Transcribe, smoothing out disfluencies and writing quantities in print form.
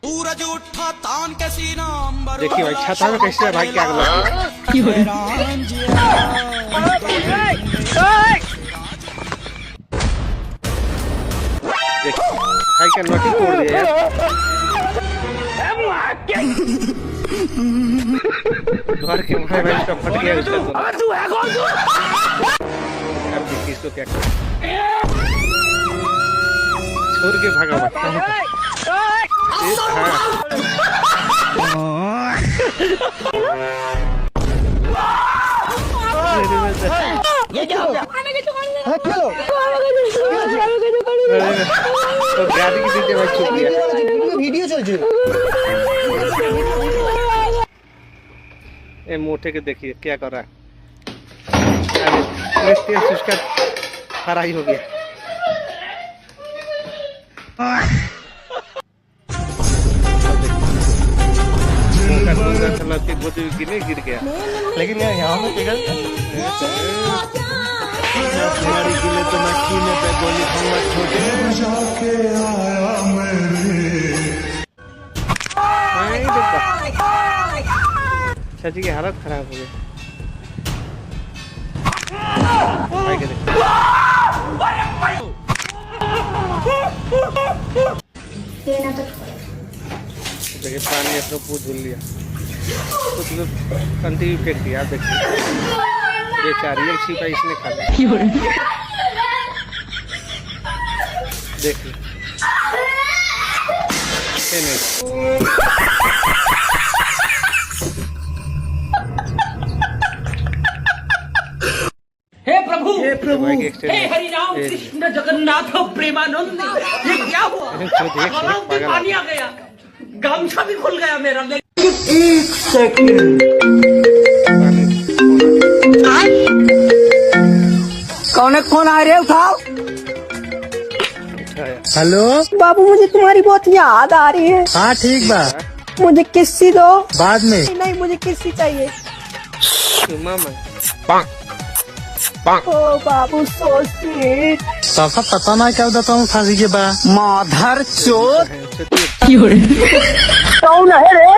सूरज उठा तान के सीना अंबर देखिए भाई छता में कैसे भाई क्या लगा भाई का नोटी तोड़ दिया घर के भाई भाई इसका फट गया इसका तो तू है कौन तू अब देखिए इसको क्या कर छोड़ के भागा ये क्या हो गया? तो गाड़ी की दीजिए भाई छूट गया वीडियो चल रही ये मोटे के देखिए क्या कर रहा है अरे तेल उसका फराई हो गया के गोदी गिरने गिर गया लेकिन यहाँ में पिघल हमारी गिले तो मैं कीने पे गोली खाऊंगा छोटे चाची की हालत खराब हो गई देखिए पानी अपना पूछ धुल लिया कुछ लोग कंटी भी फेंक दिया देखिए बेचारी एक छिपा इसने खा लिया देखिए हे प्रभु हे हरि राम कृष्ण जगन्नाथ प्रेमानंद ये क्या हुआ गलाव में पानी आ गया गामछा भी खुल गया मेरा एक सेकंड कौन आ रहे हो उठाओ हेलो बाबू मुझे तुम्हारी बहुत याद आ रही है। हाँ ठीक बा मुझे किस्सी दो। बाद में नहीं मुझे किस्सी चाहिए। ओ बाबू सो स्वीट। सबका पता ना क्या होता हूँ फांसी के बा माधर चोट छोटी कौन है रे?